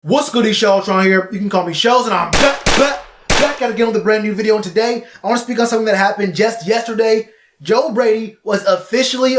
What's good, Shellitronnn here. You can call me Shells, and I'm back at again with a brand new video. And today, I want to speak on something that happened just yesterday. Joe Brady was officially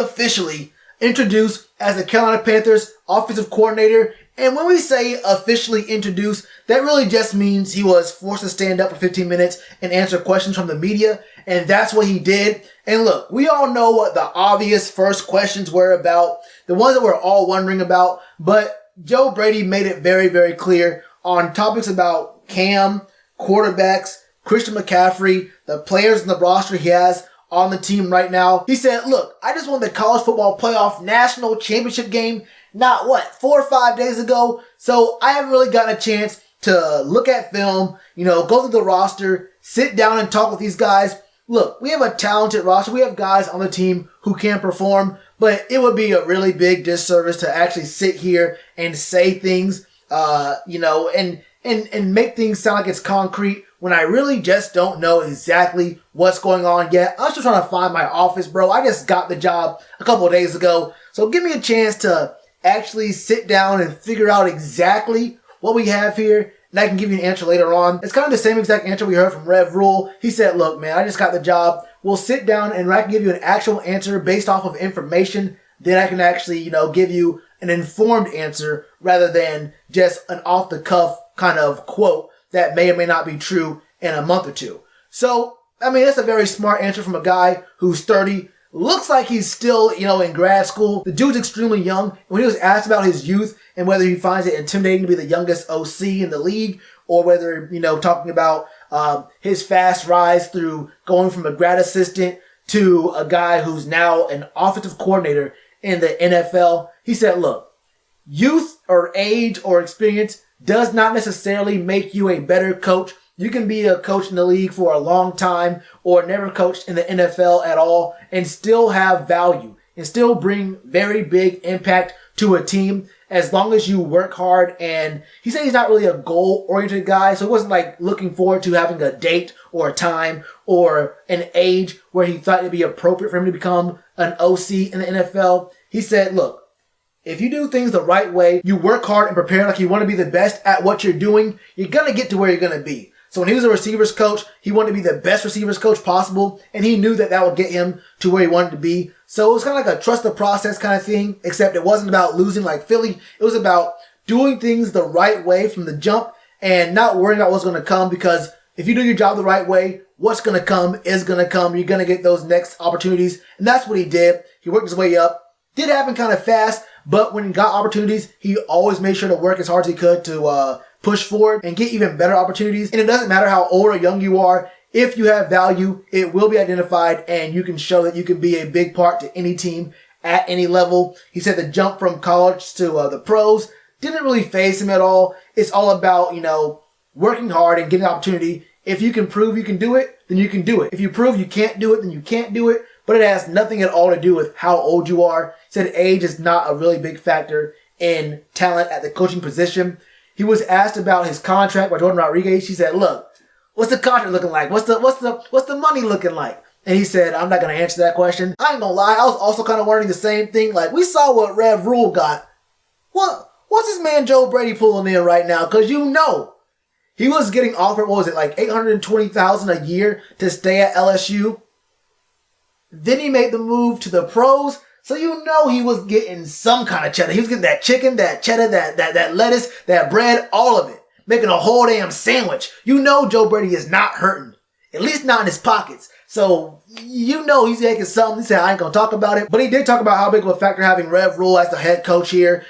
introduced as the Carolina Panthers offensive coordinator. And when we say officially introduced, that really just means he was forced to stand up for 15 minutes and answer questions from the media. And that's what he did. And look, we all know what the obvious first questions were about, the ones that we're all wondering about. But Joe Brady made it very clear on topics about Cam, quarterbacks, Christian McCaffrey, the players in the roster he has on the team right now. He said, look, I just won the college football playoff national championship game, 4 or 5 days ago. So I haven't really gotten a chance to look at film, go through the roster, sit down and talk with these guys. Look, we have a talented roster. We have guys on the team who can perform, but it would be a really big disservice to actually sit here and say things, and make things sound like it's concrete when I really just don't know exactly what's going on yet. I'm still trying to find my office, bro. I just got the job a couple of days ago. So give me a chance to actually sit down and figure out exactly what we have here, and I can give you an answer later on. It's kind of the same exact answer we heard from Rev Rule. He said, look, man, I just got the job. We'll sit down and I can give you an actual answer based off of information. Then I can actually, give you an informed answer rather than just an off-the-cuff kind of quote that may or may not be true in a month or two. So, that's a very smart answer from a guy who's 30. Looks like he's still, in grad school. The dude's extremely young. When he was asked about his youth and whether he finds it intimidating to be the youngest OC in the league, or whether, talking about his fast rise through going from a grad assistant to a guy who's now an offensive coordinator in the NFL, he said, look, youth or age or experience does not necessarily make you a better coach. You can be a coach in the league for a long time or never coached in the NFL at all and still have value and still bring very big impact to a team as long as you work hard. And he said he's not really a goal-oriented guy, so he wasn't like looking forward to having a date or a time or an age where he thought it'd be appropriate for him to become an OC in the NFL. He said, look, if you do things the right way, you work hard and prepare like you want to be the best at what you're doing, you're going to get to where you're going to be. So when he was a receivers coach, he wanted to be the best receivers coach possible, and he knew that would get him to where he wanted to be. So it was kind of like a trust the process kind of thing, except it wasn't about losing like Philly. It was about doing things the right way from the jump and not worrying about what's going to come, because if you do your job the right way, what's going to come is going to come. You're going to get those next opportunities, and that's what he did. He worked his way up. Did happen kind of fast, but when he got opportunities, he always made sure to work as hard as he could to push forward and get even better opportunities. And it doesn't matter how old or young you are. If you have value, it will be identified, and you can show that you can be a big part to any team at any level. He said the jump from college to the pros didn't really faze him at all. It's all about, working hard and getting an opportunity. If you can prove you can do it, then you can do it. If you prove you can't do it, then you can't do it. But it has nothing at all to do with how old you are. He said age is not a really big factor in talent at the coaching position. He was asked about his contract by Jordan Rodriguez. He said, look, what's the contract looking like? What's the money looking like? And he said, I'm not going to answer that question. I ain't going to lie. I was also kind of wondering the same thing. Like, we saw what Rev Rule got. What's this man Joe Brady pulling in right now? Because he was getting offered, like $820,000 a year to stay at LSU. Then he made the move to the pros. So he was getting some kind of cheddar. He was getting that chicken, that cheddar, that lettuce, that bread, all of it. Making a whole damn sandwich. Joe Brady is not hurting. At least not in his pockets. So, he's making something. He said, I ain't going to talk about it. But he did talk about how big of a factor having Rev Rule as the head coach here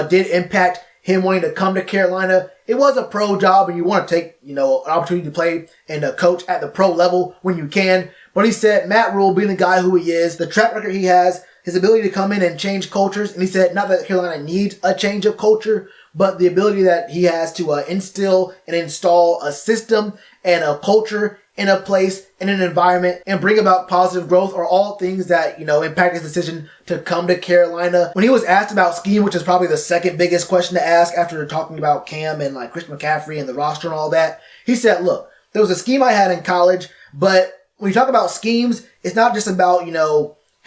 did impact him wanting to come to Carolina. It was a pro job, and you want to take, an opportunity to play and coach at the pro level when you can. But he said Matt Rule, being the guy who he is, the track record he has, his ability to come in and change cultures. And he said not that Carolina needs a change of culture, but the ability that he has to instill and install a system and a culture in a place, in an environment, and bring about positive growth are all things that, impact his decision to come to Carolina. When he was asked about scheme, which is probably the second biggest question to ask after talking about Cam and like Christian McCaffrey and the roster and all that, he said, look, there was a scheme I had in college, but when you talk about schemes, it's not just about,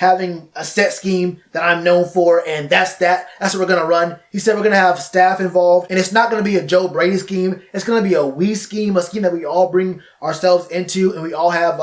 having a set scheme that I'm known for, and that's that. That's what we're going to run. He said we're going to have staff involved, and it's not going to be a Joe Brady scheme. It's going to be a we scheme, a scheme that we all bring ourselves into and we all have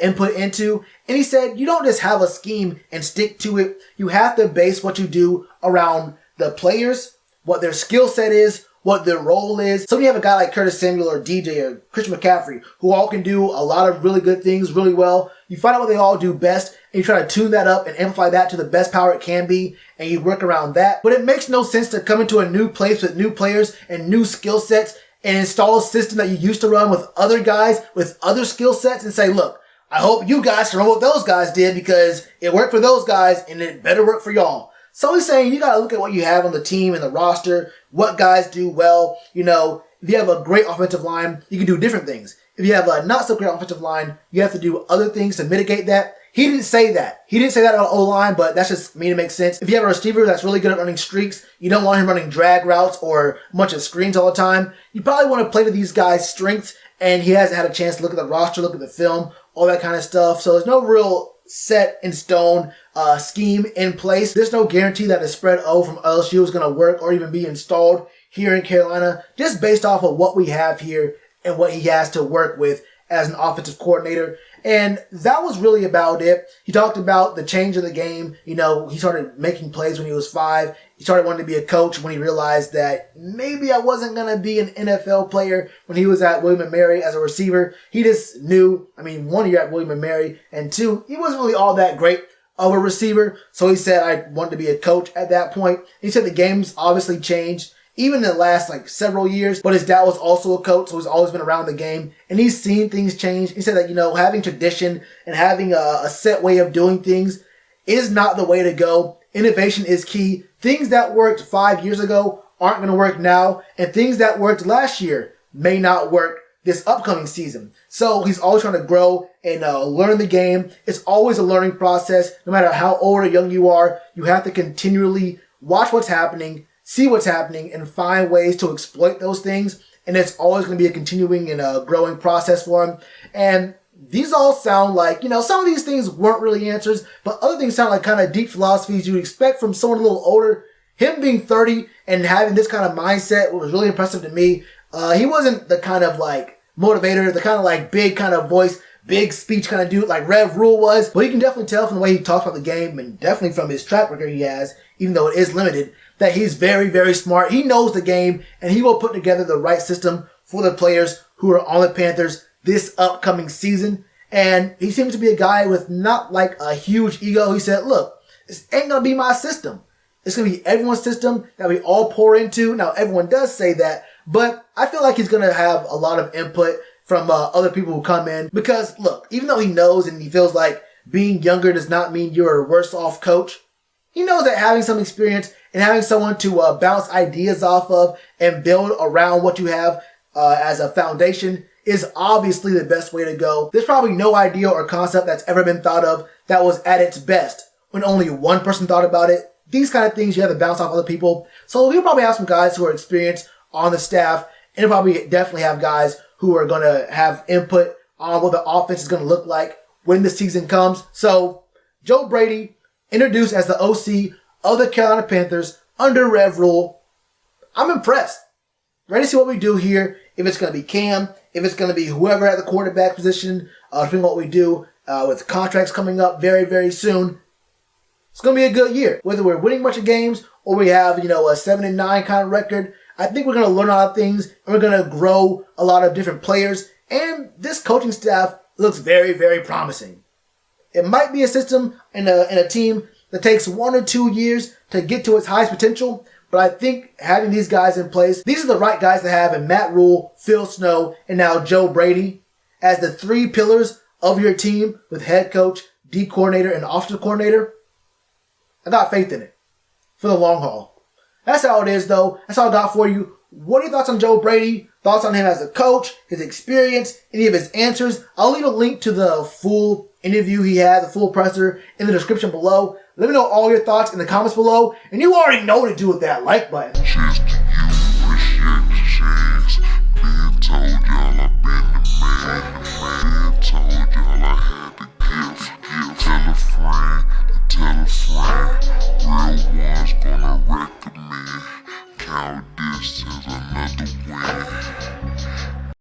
input into. And he said you don't just have a scheme and stick to it. You have to base what you do around the players, what their skill set is, what their role is. So when you have a guy like Curtis Samuel or DJ or Christian McCaffrey, who all can do a lot of really good things really well, you find out what they all do best, and you try to tune that up and amplify that to the best power it can be, and you work around that. But it makes no sense to come into a new place with new players and new skill sets and install a system that you used to run with other guys with other skill sets and say, look, I hope you guys can run what those guys did because it worked for those guys and it better work for y'all. So he's saying you got to look at what you have on the team and the roster, what guys do well. You know, if you have a great offensive line, you can do different things. If you have a not so great offensive line, you have to do other things to mitigate that. He didn't say that. He didn't say that on O-line, but that's just me to make sense. If you have a receiver that's really good at running streaks, you don't want him running drag routes or a bunch of screens all the time. You probably want to play to these guys' strengths, and he hasn't had a chance to look at the roster, look at the film, all that kind of stuff. So there's no real set in stone scheme in place. There's no guarantee that the spread O from LSU is going to work or even be installed here in Carolina, just based off of what we have here and what he has to work with as an offensive coordinator. And that was really about it. He talked about the change of the game. You know, he started making plays when he was 5. He started wanting to be a coach when he realized that maybe I wasn't going to be an NFL player when he was at William & Mary as a receiver. He just knew, I mean, 1 year at William & Mary, and 2, he wasn't really all that great of a receiver. So he said, I wanted to be a coach at that point. He said the game's obviously changed, even in the last several years, but his dad was also a coach, so he's always been around the game, and he's seen things change. He said that, you know, having tradition and having a set way of doing things is not the way to go. Innovation is key. Things that worked 5 years ago aren't going to work now, and things that worked last year may not work this upcoming season. So he's always trying to grow and learn the game. It's always a learning process. No matter how old or young you are, you have to continually watch what's happening, see what's happening, and find ways to exploit those things. And it's always going to be a continuing and a growing process for him. And these all sound like, you know, some of these things weren't really answers, but other things sound like kind of deep philosophies you'd expect from someone a little older. Him being 30 and having this kind of mindset was really impressive to me. He wasn't the kind of motivator, the kind of big kind of voice, big speech kind of dude like Rev Rule was, but you can definitely tell from the way he talks about the game and definitely from his track record he has, even though it is limited, that he's very, very smart. He knows the game, and he will put together the right system for the players who are on the Panthers this upcoming season. And he seems to be a guy with not a huge ego. He said, look, this ain't going to be my system. It's going to be everyone's system that we all pour into. Now, everyone does say that, but I feel like he's going to have a lot of input from other people who come in. Because, look, even though he knows and he feels like being younger does not mean you're a worse off coach, he knows that having some experience and having someone to bounce ideas off of and build around what you have as a foundation is obviously the best way to go. There's probably no idea or concept that's ever been thought of that was at its best when only one person thought about it. These kind of things you have to bounce off other people. So he'll probably have some guys who are experienced on the staff, and he'll probably definitely have guys who are going to have input on what the offense is going to look like when the season comes. So Joe Brady, introduced as the OC of the Carolina Panthers under Rev Rule. I'm impressed. Ready to see what we do here. If it's going to be Cam, if it's going to be whoever at the quarterback position, depending on what we do with contracts coming up very, very soon. It's going to be a good year. Whether we're winning a bunch of games or we have, a 7-9 kind of record, I think we're going to learn a lot of things and we're going to grow a lot of different players. And this coaching staff looks very, very promising. It might be a system and a team that takes 1 or 2 years to get to its highest potential, but I think having these guys in place, these are the right guys to have in Matt Rule, Phil Snow, and now Joe Brady as the 3 pillars of your team with head coach, D coordinator, and offensive coordinator. I got faith in it for the long haul. That's how it is, though. That's all I got for you. What are your thoughts on Joe Brady? Thoughts on him as a coach, his experience, any of his answers? I'll leave a link to the full interview he had, the full presser, in the description below. Let me know all your thoughts in the comments below. And you already know what to do with that like button. Cheers.